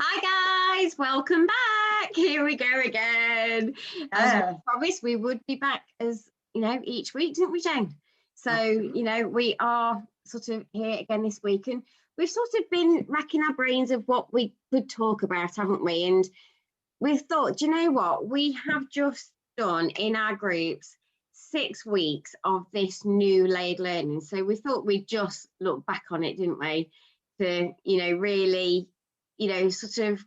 Hi guys, welcome back. Here we go again. As we promised, we would be back as each week, didn't we, Jane? So we are sort of here again this week, and we've sort of been racking our brains of what we could talk about, haven't we? And we've thought, do you know what? We have just done in our groups 6 weeks of this new laid learning. So we thought we'd just look back on it, didn't we? To really sort of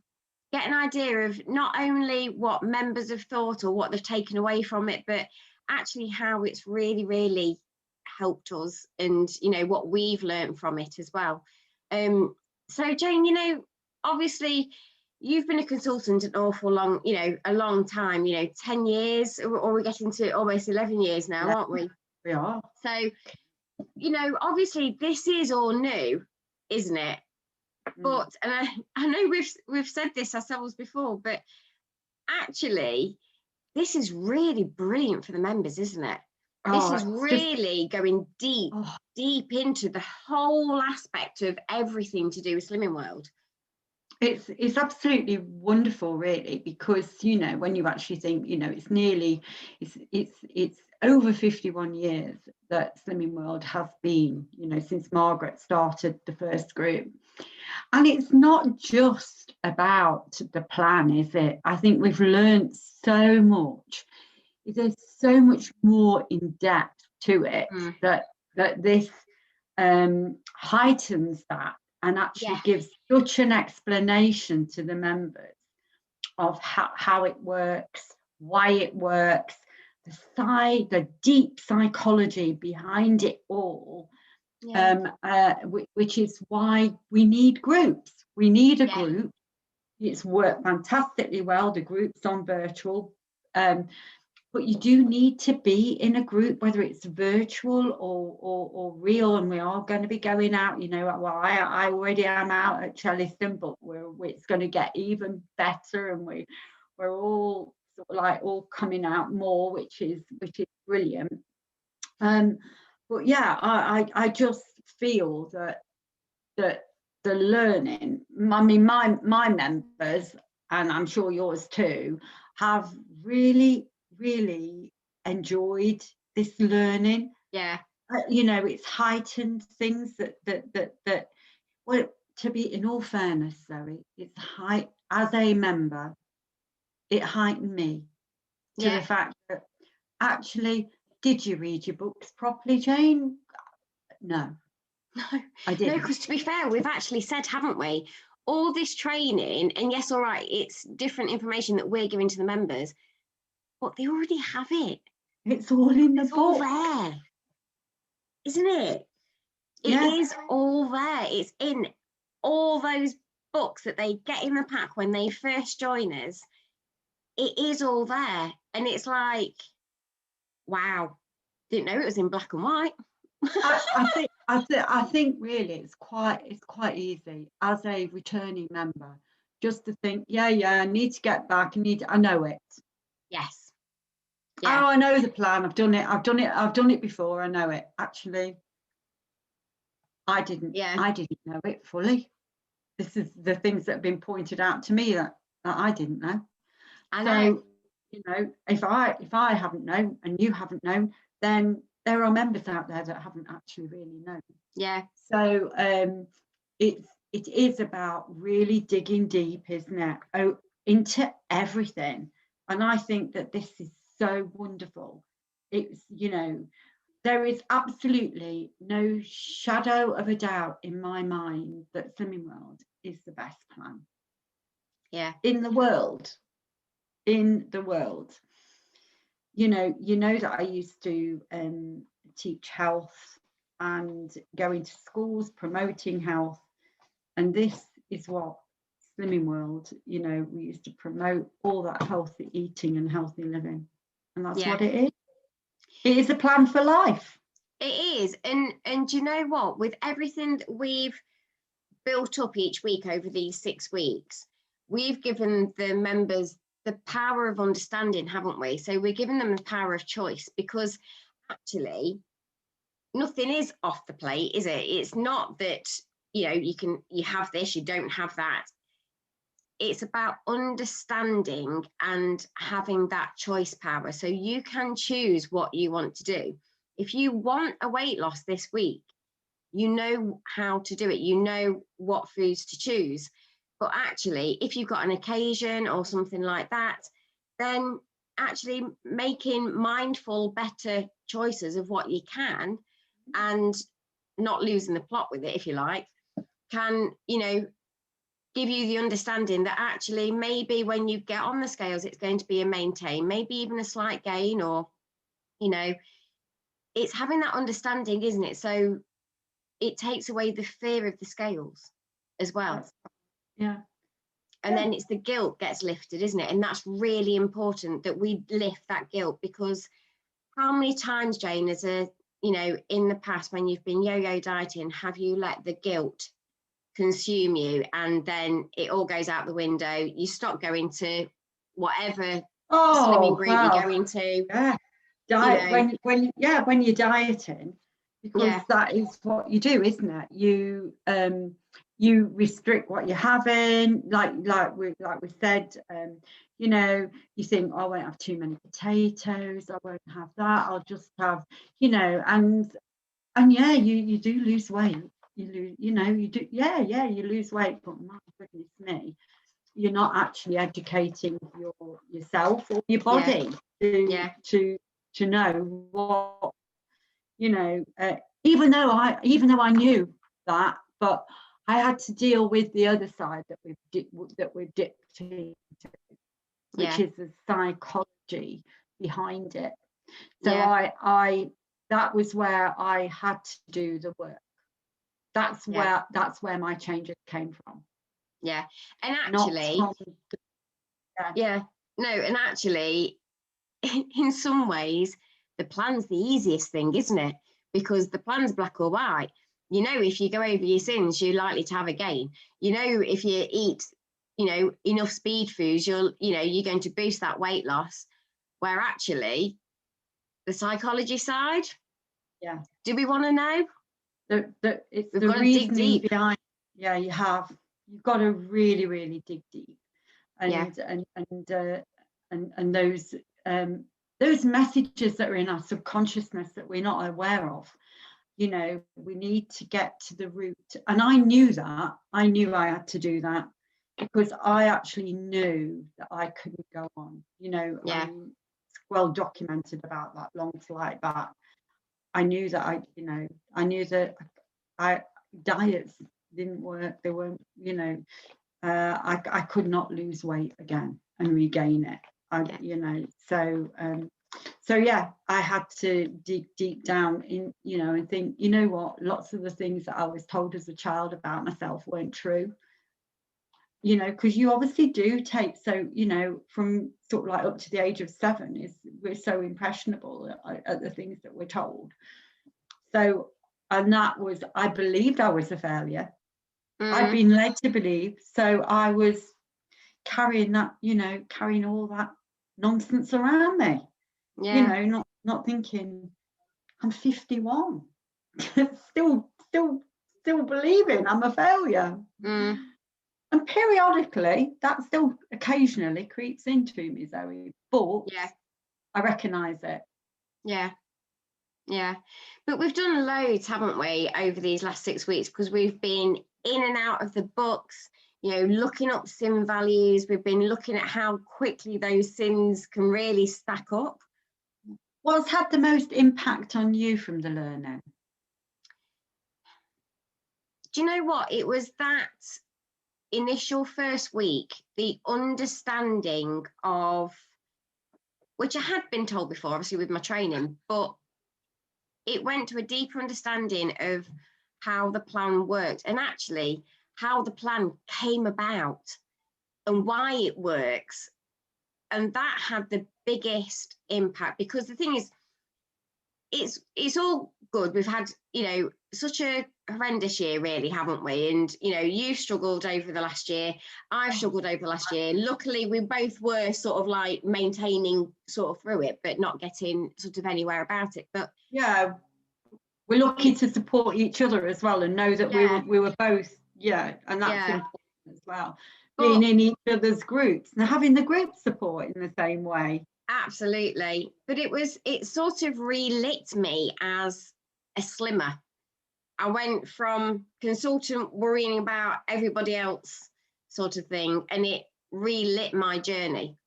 get an idea of not only what members have thought or what they've taken away from it, but actually how it's really helped us, and what we've learned from it as well. So Jane, obviously you've been a consultant an awful long, a long time, 10 years, or we're getting to almost 11 years now, aren't we? We are. So obviously this is all new, isn't it? But, and I know we've said this ourselves before, but actually this is really brilliant for the members, isn't it? This is really going deep into the whole aspect of everything to do with Slimming World. It's absolutely wonderful, really, because when you actually think, it's over 51 years that Slimming World has been, since Margaret started the first group. And it's not just about the plan, is it? I think we've learned so much. There's so much more in depth to it that this heightens that, and actually gives such an explanation to the members of how it works, why it works, the deep psychology behind it all. Which is why we need groups. We need a group. It's worked fantastically well. The group's on virtual, but you do need to be in a group, whether it's virtual or real. And we are going to be going out. I already am out at Chelliston, but it's going to get even better, and we're all sort of like all coming out more, which is brilliant. But yeah, I just feel that the learning, I mean, my members, and I'm sure yours too, have really enjoyed this learning. Yeah. It's heightened things that well, to be in all fairness, Zoe, as a member, it heightened me to the fact that actually, did you read your books properly, Jane? No, I didn't. No, because to be fair, we've actually said, haven't we, all this training, and yes, all right, it's different information that we're giving to the members, but they already have it. It's all in the book. All there, isn't it? It is all there. It's in all those books that they get in the pack when they first join us. It is all there, and it's like, wow, didn't know it was in black and white. I think really it's quite easy as a returning member just to think, I need to get back. I know it. Yes. Yeah. Oh, I know the plan. I've done it before. I know it. Actually, I didn't. Yeah. I didn't know it fully. This is the things that have been pointed out to me that I didn't know. I know. So, if I haven't known and you haven't known, then there are members out there that haven't actually really known. Yeah. So it is about really digging deep, isn't it? Into everything. And I think that this is so wonderful. It's, there is absolutely no shadow of a doubt in my mind that Slimming World is the best plan. Yeah. In the world. You know that I used to teach health and go into schools promoting health, and this is what Slimming World, we used to promote all that healthy eating and healthy living, and that's what it is. It is a plan for life. It is, and do you know what? With everything that we've built up each week over these 6 weeks, we've given the members the power of understanding, haven't we? So we're giving them the power of choice, because actually nothing is off the plate, is it? It's not that you have this, you don't have that. it's about understanding and having that choice power. So you can choose what you want to do. If you want a weight loss this week, you know how to do it. You know what foods to choose. But actually, if you've got an occasion or something like that, then actually making mindful, better choices of what you can and not losing the plot with it, if you like, can, you know, give you the understanding that actually maybe when you get on the scales, it's going to be a maintain, maybe even a slight gain, or, you know, it's having that understanding, isn't it? So it takes away the fear of the scales as well. Yeah. And then it's the guilt gets lifted, isn't it? And that's really important that we lift that guilt, because how many times, Jane, as a, you know, in the past when you've been yo-yo dieting, have you let the guilt consume you, and then it all goes out the window? You stop going to whatever slimming group you're going to. Yeah. Diet, you know, when you're dieting, because that is what you do, isn't it? You restrict what you're having, like we said, you know, you think, oh, I won't have too many potatoes, I won't have that, I'll just have, you know, and yeah, you do lose weight. You lose, you know, you do, you lose weight, but my goodness me, you're not actually educating yourself or your body to know what, you know, even though I knew that, but I had to deal with the other side that we've dipped into, which is the psychology behind it. So I that was where I had to do the work. That's where my changes came from. Yeah. And actually, and actually, in some ways, the plan's the easiest thing, isn't it? Because the plan's black or white. You know, if you go over your sins, you're likely to have a gain. You know, if you eat, you know, enough speed foods, you're going to boost that weight loss. Where actually, the psychology side, do we want to know? It's the reasoning behind. Yeah, you've got to really, really dig deep, and those messages that are in our subconsciousness that we're not aware of. You know, we need to get to the root. And I knew that. I knew I had to do that, because I actually knew that I couldn't go on. You know, it's well documented about that long flight back. I knew that diets didn't work. They weren't, you know, I could not lose weight again and regain it. You know, so yeah, I had to dig deep down in, you know, and think, you know what, lots of the things that I was told as a child about myself weren't true. You know, because you obviously do take, so, you know, from sort of like up to the age of 7 we're so impressionable at the things that we're told. So, and that was, I believed I was a failure. I'd been led to believe. So I was carrying that, you know, carrying all that nonsense around me. You know, not thinking I'm 51, still believing I'm a failure. And periodically, that still occasionally creeps into me, Zoe. But I recognise it. Yeah, but we've done loads, haven't we, over these last 6 weeks, because we've been in and out of the books, you know, looking up sin values. We've been looking at how quickly those sins can really stack up. What's had the most impact on you from the learning? Do you know what? It was that initial first week, the understanding of, which I had been told before, obviously with my training, but it went to a deeper understanding of how the plan worked, and actually how the plan came about and why it works. And that had the biggest impact, because the thing is, it's all good. We've had, you know, such a horrendous year, really, haven't we? And, you know, you struggled over the last year, I've struggled over the last year. Luckily, we both were sort of like maintaining sort of through it, but not getting sort of anywhere about it. But yeah, we're lucky to support each other as well, and know that we were both, and that's important as well. being in each other's groups and having the group support in the same way. Absolutely. But it sort of relit me as a slimmer. I went from consultant worrying about everybody else sort of thing, and it relit my journey,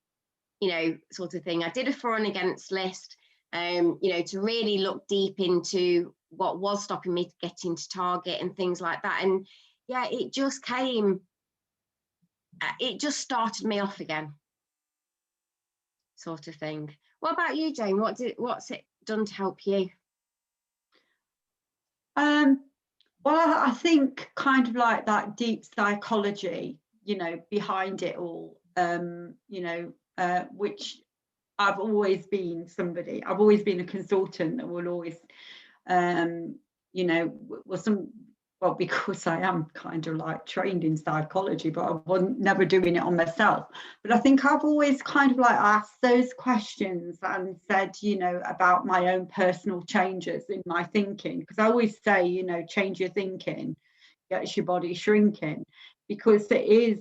sort of thing. I did a for and against list, to really look deep into what was stopping me getting to target and things like that. And yeah, it just started me off again, sort of thing. What about you, Jane? What's it done to help you? Well, I think kind of like that deep psychology, behind it all, which I've always been a consultant that will always, because I am kind of like trained in psychology, but I wasn't never doing it on myself. But I think I've always kind of like asked those questions and said, about my own personal changes in my thinking. Because I always say, change your thinking, gets your body shrinking, because it is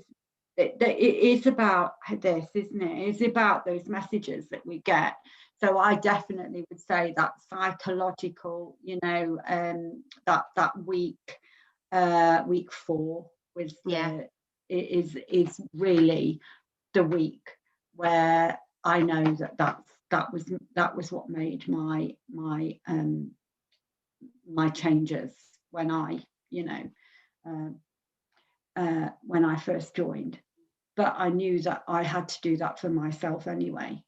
about this, isn't it? It's about those messages that we get. So I definitely would say that psychological, that week 4 was is really the week where I know that was what made my changes when I when I first joined. But I knew that I had to do that for myself anyway.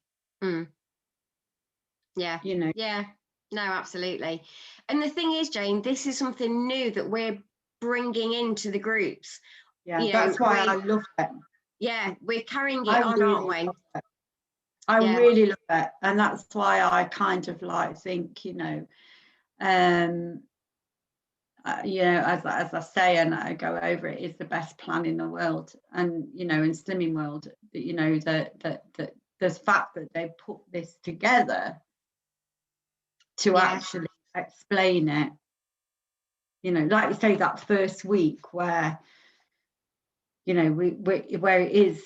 Yeah. Yeah. No, absolutely. And the thing is, Jane, this is something new that we're bringing into the groups. Yeah, that's why I love it. Yeah, we're carrying it on, aren't we? I really love it. And that's why I kind of like think, as I say, and I go over it, is the best plan in the world. And, in slimming world, the fact that they put this together to actually explain it, like you say, that first week where, where it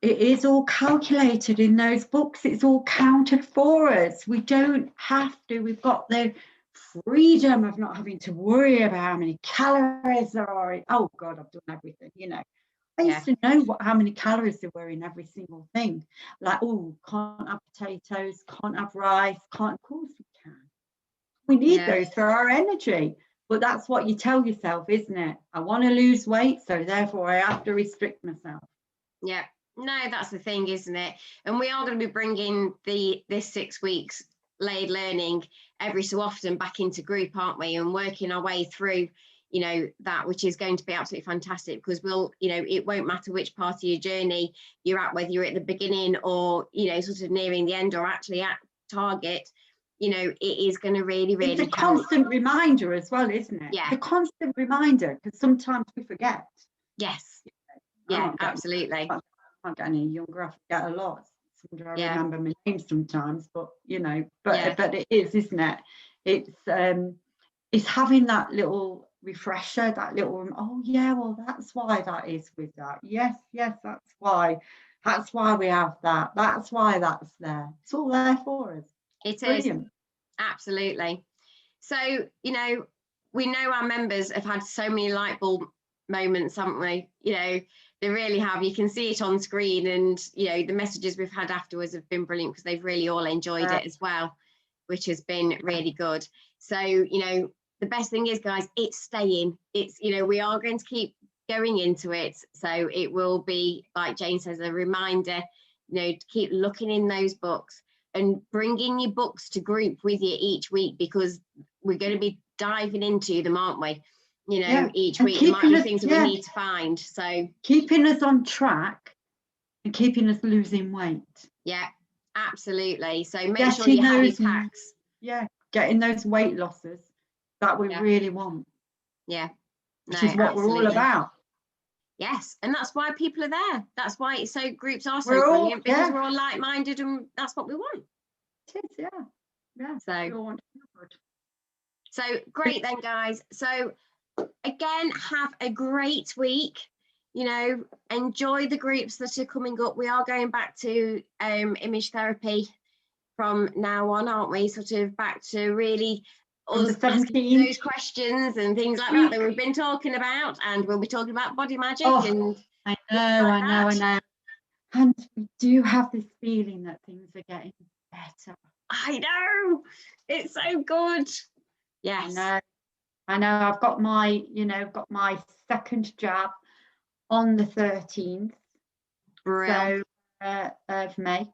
is all calculated in those books. It's all counted for us. We don't have to. We've got the freedom of not having to worry about how many calories there are. Oh God, I've done everything. I used to know how many calories there were in every single thing. Like, can't have potatoes, can't have rice, can't. Of course we can. We need those for our energy. But that's what you tell yourself, isn't it? I want to lose weight, so therefore I have to restrict myself. Yeah. No, that's the thing, isn't it? And we are going to be bringing this 6 weeks laid learning every so often back into group, aren't we? And working our way through, that, which is going to be absolutely fantastic, because it won't matter which part of your journey you're at, whether you're at the beginning or, sort of nearing the end or actually at target. It is going to really, really it's a constant reminder as well, isn't it? Yeah. A constant reminder, because sometimes we forget. Yes. Yeah, absolutely. I can't get any younger. I forget a lot. I remember my name sometimes, but but it is, isn't it? It's having that little refresher, that little well, that's why that is with that. Yes, that's why we have that. That's why that's there. It's all there for us. It Brilliant. is. Absolutely. So, we know our members have had so many light bulb moments, haven't we? They really have. You can see it on screen, and the messages we've had afterwards have been brilliant, because they've really all enjoyed it as well, which has been really good. So the best thing is, guys, it's staying. It's we are going to keep going into it, so it will be, like Jane says, a reminder to keep looking in those books and bringing your books to group with you each week, because we're going to be diving into them, aren't we? Each week there might be things that we need to find. So keeping us on track and keeping us losing weight. Yeah, absolutely. So make sure you have your packs. Yeah, getting those weight losses that we really want. Yeah. Which is what we're all about. Yes, and that's why people are there. That's why groups are so brilliant, because we're all like-minded, and that's what we want. It is, yeah. So we all want to feel good. So great then, guys. So again, have a great week. you know, enjoy the groups that are coming up. We are going back to image therapy from now on, aren't we? Sort of back to really asking those questions and things like that we've been talking about, and we'll be talking about body magic. And I know. And we do have this feeling that things are getting better. I know, it's so good. Yes, I know. I've got my, second jab on the 13th of May.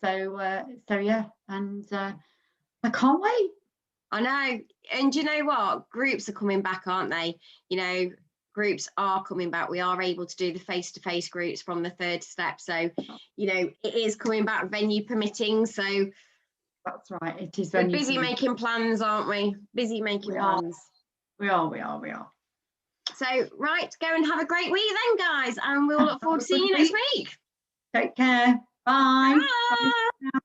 So yeah, and I can't wait. I know. And you know what? Groups are coming back, aren't they? You know, groups are coming back. We are able to do the face-to-face groups from the third step. So, you know, it is coming back, venue permitting. So that's right. It is. We're busy making plans, aren't we? Busy making plans. We are. So, right, go and have a great week then, guys. And we'll look forward to seeing you next week. Take care. Bye. Bye.